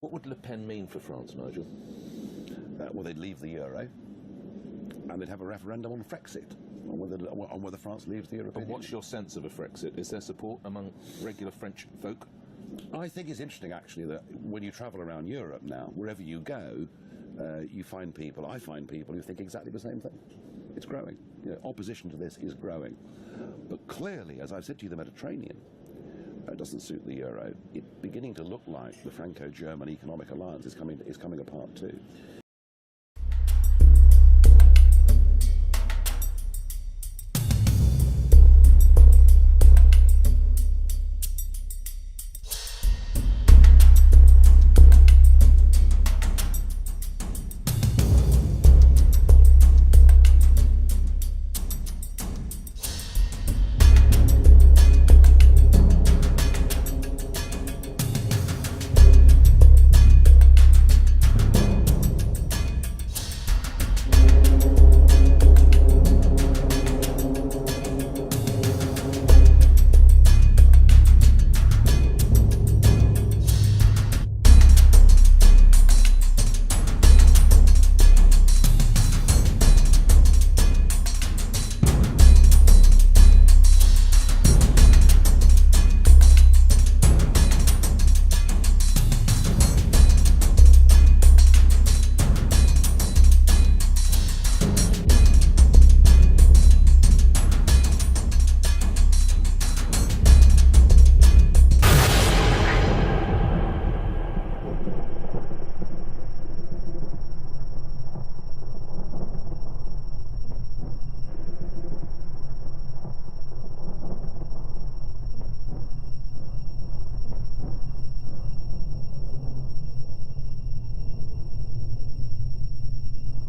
What would Le Pen mean for France, Nigel? Well, they'd leave the euro, and they'd have a referendum on Frexit, on whether France leaves the European But what's your sense of a Frexit? Is there support among regular French folk? I think it's interesting, actually, that when you travel around Europe now, wherever you go, you find people, I find people who think exactly the same thing. It's growing. You know, opposition to this is growing. But clearly, as I've said to you, the Mediterranean doesn't suit the euro. It's beginning to look like the Franco-German economic alliance is coming apart too.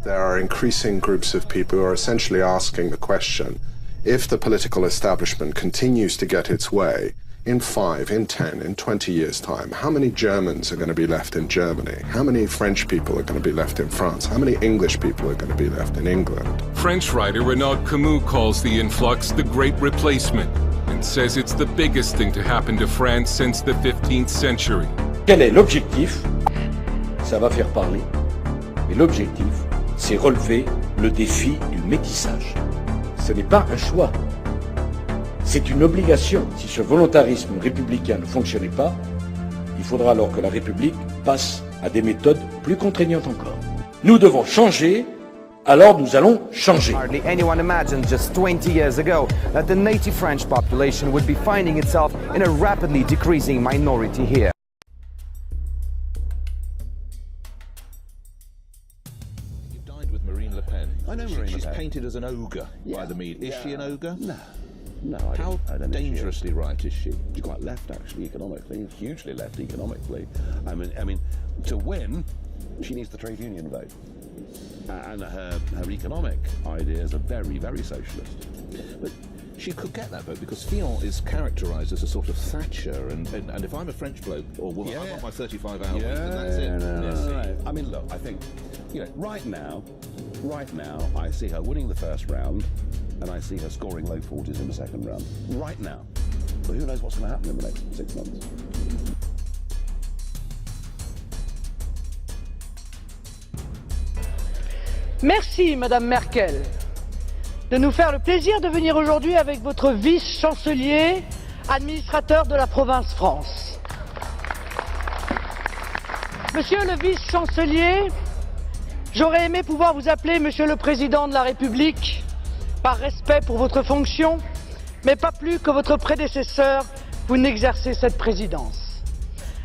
There are increasing groups of people who are essentially asking the question, if the political establishment continues to get its way, in 5, in 10, in 20 years' time, how many Germans are going to be left in Germany? How many French people are going to be left in France? How many English people are going to be left in England? French writer Renaud Camus calls the influx the Great Replacement and says it's the biggest thing to happen to France since the 15th century. Quel est l'objectif? Ça va faire parler. Mais l'objectif, c'est relever le défi du métissage. Ce n'est pas un choix. C'est une obligation. Si ce volontarisme républicain ne fonctionnait pas, il faudra alors que la République passe à des méthodes plus contraignantes encore. Nous devons changer, alors nous allons changer. Hardly anyone imagined just 20 years ago that the native French population would be finding itself in a rapidly decreasing minority here. You dined with Marine Le Pen. I know Marine Le She's Pen. painted as an ogre by the media. Is she an ogre? No. No, How I don't think she is. dangerously right is she? She's quite left, actually, economically, hugely left economically. I mean, to win, she needs the trade union vote. And her economic ideas are very, very socialist. But she could get that vote because Fillon is characterised as a sort of Thatcher, and if I'm a French bloke or woman, I want my 35-hour week, and that's it. No. I mean, look, I think, right now, I see her winning the first round, and I see her scoring low 40s in the second round. Right now. But who knows what's going to happen in the next 6 months. Merci, Madame Merkel, de nous faire le plaisir de venir aujourd'hui avec votre vice-chancelier, administrateur de la province France. Monsieur le vice-chancelier, j'aurais aimé pouvoir vous appeler Monsieur le Président de la République, par respect pour votre fonction, mais pas plus que votre prédécesseur, vous n'exercez cette présidence.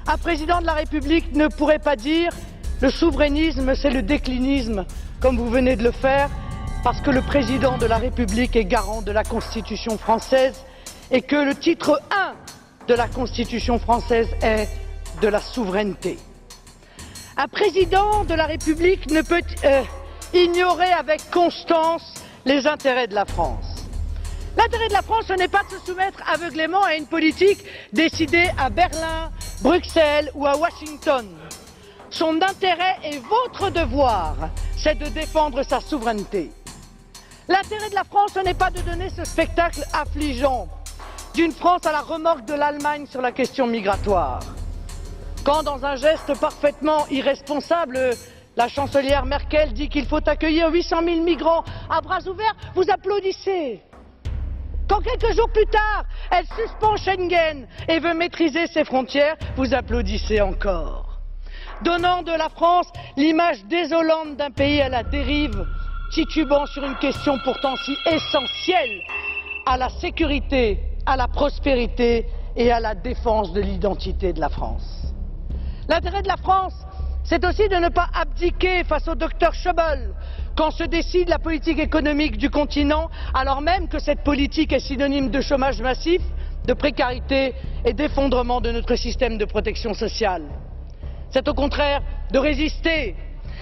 Un président de la République ne pourrait pas dire « le souverainisme, c'est le déclinisme », comme vous venez de le faire, parce que le président de la République est garant de la Constitution française et que le titre 1 de la Constitution française est de la souveraineté. Un président de la République ne peut ignorer avec constance les intérêts de la France. L'intérêt de la France, ce n'est pas de se soumettre aveuglément à une politique décidée à Berlin, Bruxelles ou à Washington. Son intérêt et votre devoir, c'est de défendre sa souveraineté. L'intérêt de la France, ce n'est pas de donner ce spectacle affligeant d'une France à la remorque de l'Allemagne sur la question migratoire. Quand, dans un geste parfaitement irresponsable, la chancelière Merkel dit qu'il faut accueillir 800 000 migrants à bras ouverts, vous applaudissez. Quand quelques jours plus tard, elle suspend Schengen et veut maîtriser ses frontières, vous applaudissez encore. Donnant de la France l'image désolante d'un pays à la dérive, titubant sur une question pourtant si essentielle à la sécurité, à la prospérité et à la défense de l'identité de la France. L'intérêt de la France, c'est aussi de ne pas abdiquer face au docteur Schäuble quand se décide la politique économique du continent, alors même que cette politique est synonyme de chômage massif, de précarité et d'effondrement de notre système de protection sociale. C'est au contraire de résister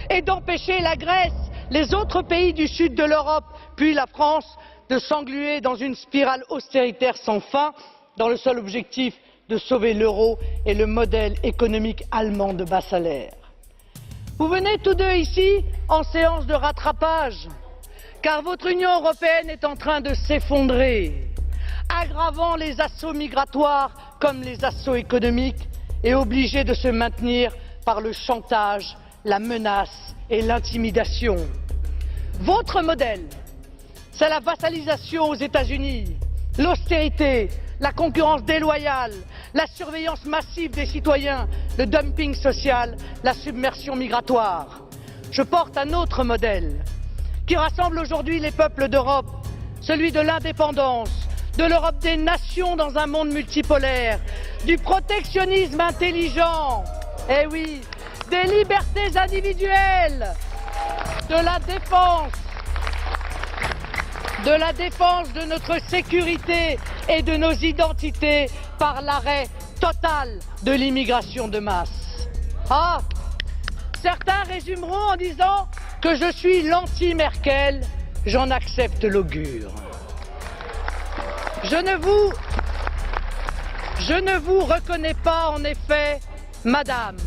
et d'empêcher la Grèce, les autres pays du sud de l'Europe, puis la France, de s'engluer dans une spirale austéritaire sans fin, dans le seul objectif de sauver l'euro et le modèle économique allemand de bas salaire. Vous venez tous deux ici en séance de rattrapage, car votre Union européenne est en train de s'effondrer, aggravant les assauts migratoires comme les assauts économiques et obligée de se maintenir par le chantage, la menace et l'intimidation. Votre modèle, c'est la vassalisation aux États-Unis, l'austérité, la concurrence déloyale, la surveillance massive des citoyens, le dumping social, la submersion migratoire. Je porte un autre modèle qui rassemble aujourd'hui les peuples d'Europe, celui de l'indépendance, de l'Europe des nations dans un monde multipolaire, du protectionnisme intelligent, eh oui, des libertés individuelles, de la défense de notre sécurité et de nos identités par l'arrêt total de l'immigration de masse. Ah, certains résumeront en disant que je suis l'anti-Merkel, j'en accepte l'augure. Je ne vous reconnais pas en effet, madame,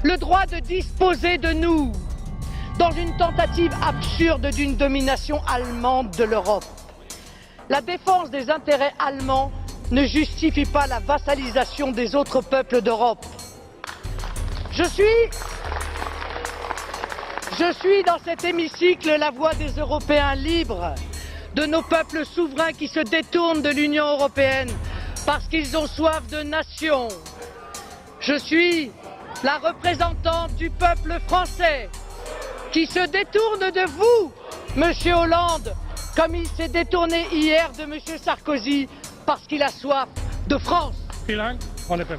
le droit de disposer de nous dans une tentative absurde d'une domination allemande de l'Europe. La défense des intérêts allemands ne justifie pas la vassalisation des autres peuples d'Europe. Je suis dans cet hémicycle la voix des Européens libres, de nos peuples souverains qui se détournent de l'Union européenne parce qu'ils ont soif de nation. Je suis la représentante du peuple français qui se détourne de vous, Monsieur Hollande, comme il s'est détourné hier de Monsieur Sarkozy parce qu'il a soif de France. Vielen Dank, Frau Le Pen.